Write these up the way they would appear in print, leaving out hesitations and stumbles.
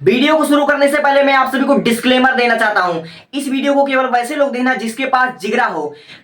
Video को शुरू करने से पहले मैं आप सभी को डिस्क्लेमर देना चाहता हूं। इस वीडियो को केवल वैसे लोग देखना जिसके पास जिगरा हो।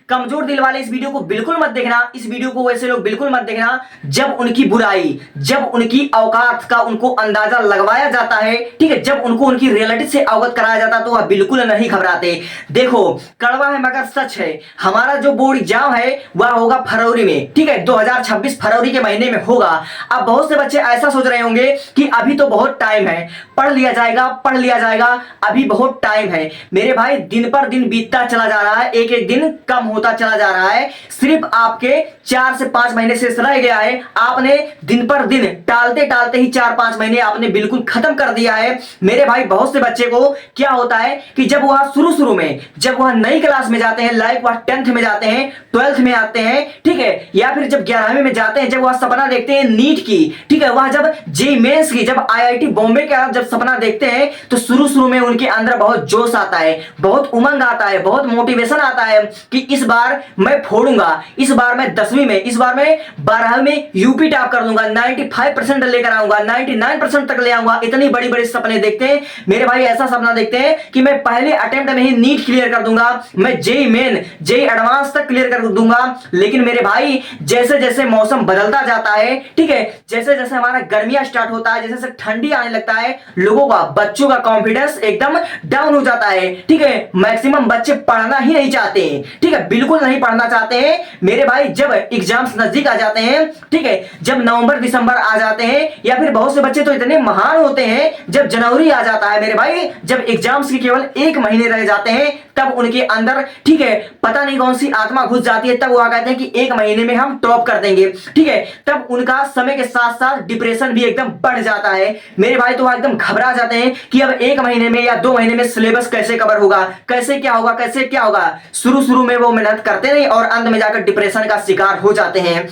कमजोर दिल वाले इस वीडियो को बिल्कुल मत देखना। इस वीडियो को वैसे लोग बिल्कुल मत देखना जब उनकी बुराई, जब उनकी औकात का उनको अंदाजा लगवाया जाता है, ठीक है, जब उनको उनकी रियलिटी से अवगत कराया जाता है तो वह बिल्कुल नहीं घबराते। देखो, कड़वा है मगर सच है। हमारा जो बोर्ड एग्जाम है वह होगा फरवरी में, ठीक है, 2026 फरवरी के महीने में होगा। अब बहुत से बच्चे ऐसा सोच रहे होंगे कि अभी तो बहुत टाइम है, पढ़ लिया जाएगा, पढ़ लिया जाएगा, अभी बहुत टाइम है। मेरे भाई, दिन पर दिन बीतता चला जा रहा है, एक एक दिन कम होता चला जा रहा है। सिर्फ आपके 4 से 5 महीने से रह गया है। आपने दिन पर दिन टालते टालते ही 4-5 महीने आपने बिल्कुल खत्म कर दिया है। मेरे भाई, बहुत से बच्चे को क्या होता है कि जब वह शुरू में, जब वह नई क्लास में जाते हैं, लाइक वह 10th में जाते हैं, 12th में आते हैं, ठीक है, या फिर जब 11वीं में जाते हैं, जब वह सपना देखते हैं नीट की, ठीक है, वह जब जेईई मेंस की, जब आईआईटी बॉम्बे का जब सपना देखते हैं तो शुरू में उनके अंदर बहुत जोश आता है, बहुत उमंग आता है, बहुत मोटिवेशन आता है कि इस बार मैं फोड़ूंगा, इस बार मैं 10वीं में, इस बार मैं 12वीं में यूपी टॉप कर लूंगा, 95% लेकर आऊंगा, 99% तक ले आऊंगा। इतनी बड़ी बड़ी सपने देखते हैं मेरे भाई। ऐसा सपना देखते हैं कि मैं पहले अटेम्प्ट में ही नीट क्लियर कर दूंगा, मैं जेईई मेन, जेईई एडवांस तक क्लियर कर दूंगा। लेकिन मेरे भाई, जैसे जैसे मौसम बदलता जाता है, ठीक है, जैसे जैसे हमारा गर्मियां स्टार्ट होता है, जैसे जैसे ठंडी आने लगता है, लोगों का, बच्चों का कॉन्फिडेंस एकदम डाउन हो जाता है, ठीक है। मैक्सिमम बच्चे पढ़ना ही नहीं चाहते हैं, ठीक है, बिल्कुल नहीं पढ़ना चाहते हैं मेरे भाई। जब एग्जाम्स नजदीक आ जाते हैं, ठीक है, जब नवंबर दिसंबर आ जाते हैं, या फिर बहुत से बच्चे तो इतने महान होते हैं जब जनवरी आ जाता है मेरे भाई, जब एग्जाम्स के केवल 1 महीने रह जाते हैं, तब उनके अंदर, ठीक है, पता नहीं कौन सी आत्मा घुस जाती है। तब वो कहते हैं कि 1 महीने में हम टॉप कर देंगे, ठीक है। तब उनका समय के साथ साथ डिप्रेशन भी एकदम बढ़ जाता है मेरे भाई। तो वो एकदम घबरा जाते हैं कि अब 1 महीने में या 2 महीने में सिलेबस कैसे कवर होगा, कैसे क्या होगा, कैसे क्या होगा। शुरू में वो मेहनत करते नहीं और अंत में जाकर डिप्रेशन का शिकार हो जाते हैं,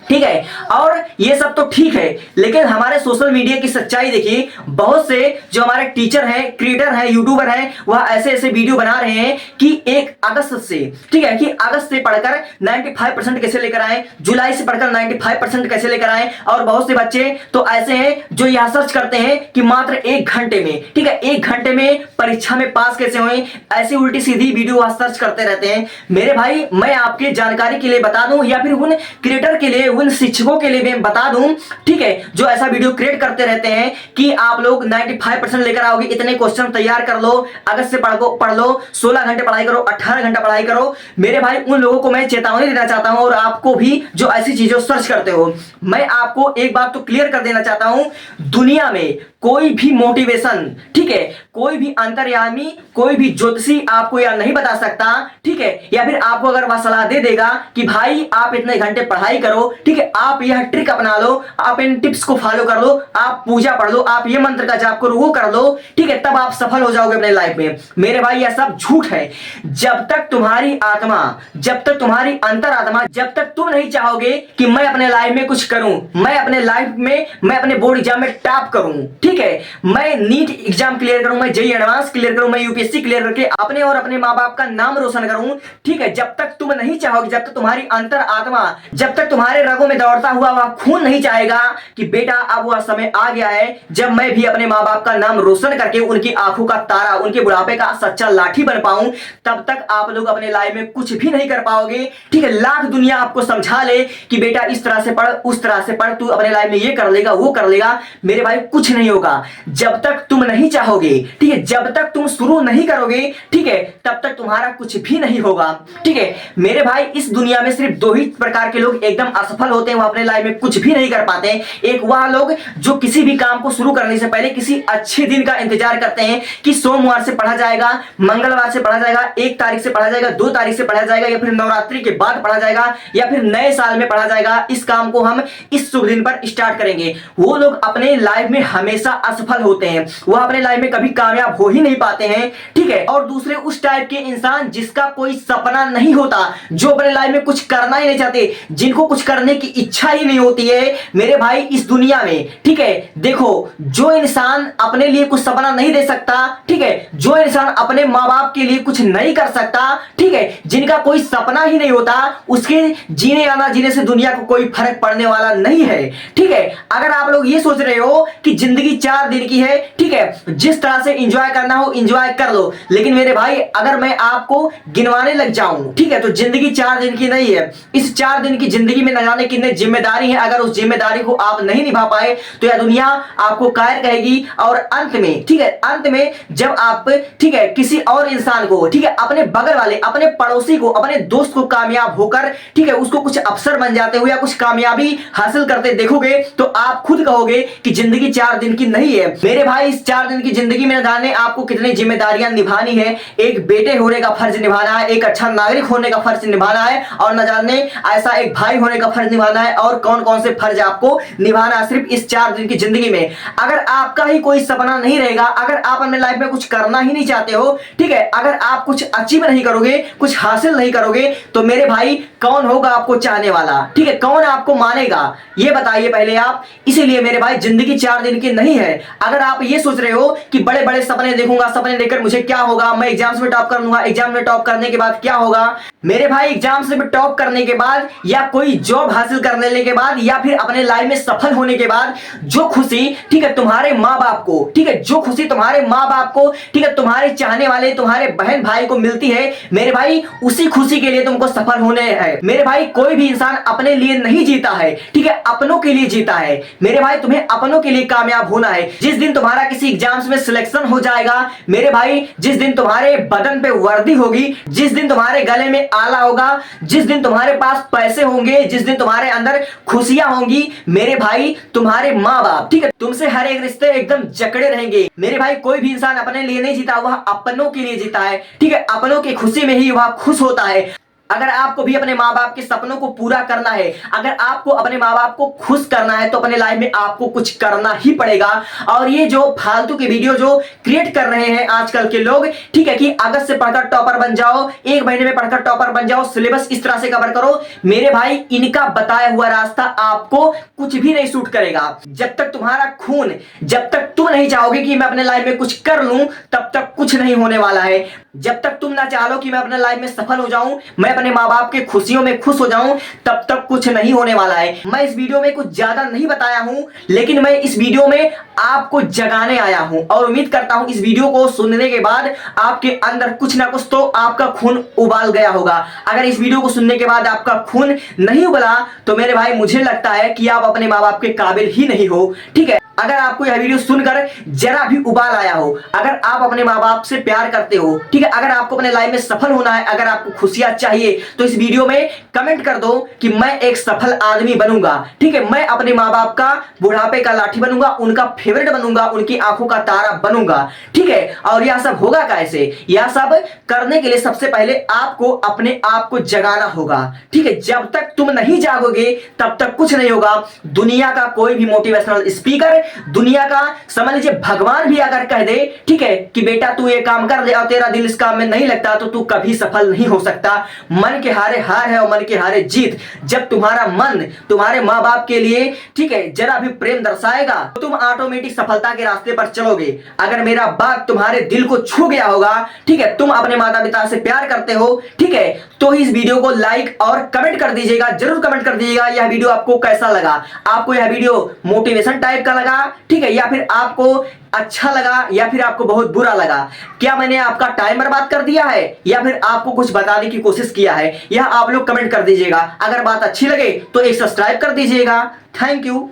ठीक है। और ये सब तो ठीक है, लेकिन हमारे सोशल मीडिया की सच्चाई देखिए। बहुत से जो हमारे टीचर हैं, क्रिएटर हैं, यूट्यूबर हैं, वह ऐसे ऐसे वीडियो बना रहे हैं कि 1 अगस्त से, ठीक है, कि अगस्त से पढ़कर 95% कैसे लेकर आए, जुलाई से पढ़कर 95% कैसे लेकर आए। और बहुत से बच्चे तो ऐसे हैं जो यह सर्च करते हैं कि मात्र 1 घंटे में, ठीक है, 1 घंटे में परीक्षा में पास कैसे हुए, ऐसी उल्टी सीधी वीडियो वह सर्च करते रहते हैं मेरे भाई। मैं आपके जानकारी के लिए बता दूं, या फिर उन क्रिएटर के लिए, उन शिक्षकों के लिए मैं बता दूं, ठीक है, जो ऐसा वीडियो क्रिएट करते रहते हैं कि आप लोग 95% लेकर आओगे, इतने क्वेश्चन तैयार कर लो, अगस्त से पढ़ लो, 16 घंटे पढ़ाई करो, 18 घंटा पढ़ाई करो। मेरे भाई, उन लोगों को मैं चेतावनी देना चाहता हूं, और आपको भी जो ऐसी चीजें सर्च करते हो, मैं आपको एक बात तो क्लियर कर देना चाहता हूं। दुनिया में कोई भी मोटिवेशन, ठीक है, कोई भी अंतर्यामी, कोई भी ज्योतिषी आपको यह नहीं बता सकता, ठीक है, या फिर आपको अगर वह सलाह दे देगा कि भाई आप इतने घंटे पढ़ाई करो, ठीक है, आप यह ट्रिक अपना लो, आप इन टिप्स को फॉलो कर लो, आप पूजा पढ़ लो, आप ये मंत्र का जाप करो, वो कर लो, ठीक है, तब आप सफल हो जाओगे अपने लाइफ में। मेरे भाई, यह सब झूठ है। जब तक तुम्हारी आत्मा, जब तक तुम्हारी अंतरात्मा, जब तक तुम नहीं चाहोगे कि मैं अपने लाइफ में कुछ करूं, मैं अपने लाइफ में, मैं अपने बोर्ड एग्जाम में टॉप करूं, ठीक है, मैं नीट एग्जाम क्लियर करूं, मैं जेईई एडवांस क्लियर करूं, मैं यूपीएससी क्लियर करके अपने और अपने माँ बाप का नाम रोशन करूं, ठीक है, जब तक तुम नहीं चाहोगे, जब तक तुम्हारी अंतर आत्मा, जब तक तुम्हारे रगों में दौड़ता हुआ वह खून नहीं चाहेगा कि बेटा अब वह समय आ गया है जब मैं भी अपने माँ बाप का नाम रोशन करके उनकी आंखों का तारा, उनके बुढ़ापे का सच्चा लाठी बन पाऊं, तब तक आप लोग अपने लाइफ में कुछ भी नहीं कर पाओगे, ठीक है। लाख दुनिया आपको समझा ले कि बेटा इस तरह से पढ़, उस तरह से पढ़, तू अपने लाइफ में ये कर लेगा, वो कर लेगा, मेरे भाई कुछ नहीं होगा। जब तक तुम नहीं चाहोगे, ठीक है, जब तक तुम शुरू नहीं करोगे, ठीक है, तब तक तुम्हारा कुछ भी नहीं होगा, ठीक है। मेरे भाई, इस दुनिया में सिर्फ 2 ही प्रकार के लोग एकदम असफल होते हैं, वो अपने लाइफ में कुछ भी नहीं कर पाते हैं। एक वह लोग जो किसी भी काम को शुरू करने से पहले किसी अच्छे दिन का इंतजार करते हैं कि सोमवार से पढ़ा जाएगा, मंगलवार से पढ़ा जाएगा, 1 तारीख से पढ़ा जाएगा, 2 तारीख से पढ़ा जाएगा, या फिर नवरात्रि के बाद पढ़ा जाएगा, या फिर नए साल में पढ़ा जाएगा, इस काम को हम इस शुभ दिन पर स्टार्ट करेंगे। वो लोग अपने लाइफ में हमेशा असफल होते हैं, वह अपने लाइफ में कभी कामयाब हो ही नहीं पाते हैं, ठीक है। और दूसरे उस टाइप के इंसान जिसका कोई सपना नहीं होता, जो अपने लाइफ में कुछ करना ही नहीं चाहते, जिनको कुछ करने की इच्छा ही नहीं होती है मेरे भाई इस दुनिया में, ठीक है। देखो, जो इंसान अपने लिए कुछ सपना नहीं दे सकता, ठीक है, जो इंसान अपने माँ बाप के लिए कुछ नहीं कर सकता, ठीक है, जिनका कोई सपना ही नहीं होता, उसके जीने या ना जीने से दुनिया को कोई फर्क पड़ने वाला नहीं है, ठीक है। अगर आप लोग ये सोच रहे हो कि जिंदगी 4 दिन की है, ठीक है, जिस तरह से एंजॉय करना हो एंजॉय कर लो। लेकिन मेरे भाई अगर मैं आपको गिनवाने लग जाऊं, ठीक है, तो जिंदगी 4 दिन की नहीं है। इस 4 दिन की जिंदगी में न जाने कितने जिम्मेदारी है। अगर उस जिम्मेदारी को आप नहीं निभा पाए तो यह दुनिया आपको कायर कहेगी। और अंत में, ठीक है, अंत में जब आप, ठीक है, किसी और इंसान को, ठीक है, अपने बगल वाले, अपने पड़ोसी को, अपने दोस्त को कामयाब होकर, ठीक है, उसको कुछ अफसर बन जाते हो या कुछ कामयाबी हासिल करते देखोगे तो आप खुद कहोगे कि जिंदगी 4 दिन की नहीं है। मेरे भाई इस 4 दिन की जिंदगी में जाने आपको कितनी जिम्मेदारियां निभानी है। एक बेटे होने का फर्ज निभाना है, एक अच्छा नागरिक होने का फर्ज निभाना है, और न जाने ऐसा एक भाई होने का फर्ज निभाना है, और कौन कौन से फर्ज आपको निभाना है सिर्फ इस 4 दिन की जिंदगी में। अगर आपका ही कोई सपना नहीं रहेगा, अगर आप अपने लाइफ में कुछ करना ही नहीं चाहते हो, ठीक है, अगर आप कुछ अचीव नहीं करोगे, कुछ हासिल नहीं करोगे, तो मेरे भाई कौन होगा आपको चाहने वाला, ठीक है, कौन आपको मानेगा, ये बताइए पहले आप। इसीलिए मेरे भाई जिंदगी 4 दिन की नहीं है। अगर आप ये सोच रहे हो कि बड़े बड़े सपने देखूंगा, सपने देखकर मुझे क्या होगा, मैं एग्जाम्स में टॉप कर लूंगा, एग्जाम में टॉप करने के बाद क्या होगा, मेरे भाई एग्जाम्स में टॉप करने के बाद या कोई जॉब हासिल कर लेने के बाद या फिर अपने लाइफ में सफल होने के बाद जो खुशी, ठीक है, तुम्हारे माँ बाप को, ठीक है, जो खुशी तुम्हारे माँ बाप को, ठीक है, तुम्हारे चाहने वाले तुम्हारे बहन भाई को मिलती है, मेरे भाई उसी खुशी के लिए तुमको सफल होने है। मेरे भाई कोई भी इंसान अपने लिए नहीं जीता है, ठीक है, अपनों के लिए जीता है। मेरे भाई तुम्हें अपनों के लिए कामयाब होना है। जिस दिन तुम्हारा किसी एग्जाम्स में सिलेक्शन हो जाएगा, मेरे भाई जिस दिन तुम्हारे बदन पे वर्दी होगी, जिस दिन तुम्हारे गले में आला होगा, जिस दिन तुम्हारे पास पैसे होंगे, जिस दिन तुम्हारे अंदर खुशियां होंगी, मेरे भाई तुम्हारे माँ बाप, ठीक है, तुमसे हर एक रिश्ते एकदम जकड़े रहेंगे। मेरे भाई कोई भी इंसान अपने लिए नहीं जीता, वह अपनों के लिए जीता है, ठीक है, अपनों की खुशी में ही वह खुश होता है। अगर आपको भी अपने माँ बाप के सपनों को पूरा करना है, अगर आपको अपने माँ बाप को खुश करना है, तो अपने लाइफ में आपको कुछ करना ही पड़ेगा। और ये जो फालतू की वीडियो जो क्रिएट कर रहे हैं आजकल के लोग, ठीक है, कि अगस्त से पढ़कर टॉपर बन जाओ, 1 महीने में पढ़कर टॉपर बन जाओ, सिलेबस इस तरह से कवर करो, मेरे भाई इनका बताया हुआ रास्ता आपको कुछ भी नहीं सूट करेगा। जब तक तुम्हारा खून, जब तक तुम नहीं चाहोगे कि मैं अपने लाइफ में कुछ कर लूं, तब तक कुछ नहीं होने वाला है। जब तक तुम ना चाहो कि मैं अपने लाइफ में सफल हो जाऊं, मैं अपने माँ बाप के खुशियों में खुश हो जाऊं, तब तक कुछ नहीं होने वाला है। मैं इस वीडियो में कुछ ज्यादा नहीं बताया हूं, लेकिन मैं इस वीडियो में आपको जगाने आया हूं, और उम्मीद करता हूं इस वीडियो को सुनने के बाद आपके अंदर कुछ ना कुछ तो आपका खून उबाल गया होगा। अगर इस वीडियो को सुनने के बाद आपका खून नहीं उबला तो मेरे भाई मुझे लगता है कि आप अपने माँ बाप के काबिल ही नहीं हो, ठीक है। अगर आपको यह वीडियो सुनकर जरा भी उबाल आया हो, अगर आप अपने माँ बाप से प्यार करते हो, ठीक है, अगर आपको अपने लाइफ में सफल होना है, अगर आपको खुशियां चाहिए, तो इस वीडियो में कमेंट कर दो कि मैं एक सफल आदमी बनूंगा, ठीक है, मैं अपने माँ बाप का बुढ़ापे का लाठी बनूंगा, उनका फेवरेट बनूंगा, उनकी आंखों का तारा बनूंगा, ठीक है। और यह सब होगा कैसे? यह सब करने के लिए सबसे पहले आपको अपने आप को जगाना होगा, ठीक है। जब तक तुम नहीं जागोगे तब तक कुछ नहीं होगा। दुनिया का कोई भी मोटिवेशनल स्पीकर, दुनिया का समझ लीजिए भगवान भी अगर कह दे, ठीक है, कि बेटा तू ये काम कर ले और तेरा दिल इस काम में नहीं लगता, तो तू कभी सफल नहीं हो सकता। मन के हारे हार है और मन के हारे जीत। जब तुम्हारा मन तुम्हारे माँ बाप के लिए, ठीक है, जरा भी प्रेम दर्शाएगा, तो तुम ऑटोमेटिक सफलता के रास्ते पर चलोगे। अगर मेरा बात तुम्हारे दिल को छू गया होगा, ठीक है, तुम अपने माता पिता से प्यार करते हो, ठीक है, तो इस वीडियो को लाइक और कमेंट कर दीजिएगा, जरूर कमेंट कर दीजिएगा यह वीडियो आपको कैसा लगा। आपको यह वीडियो मोटिवेशन टाइप का लगा, ठीक है, या फिर आपको अच्छा लगा, या फिर आपको बहुत बुरा लगा। क्या मैंने आपका टाइम बर्बाद कर दिया है, या फिर आपको कुछ बताने की कोशिश किया है, यह आप लोग कमेंट कर दीजिएगा। अगर बात अच्छी लगे तो एक सब्सक्राइब कर दीजिएगा। Thank you.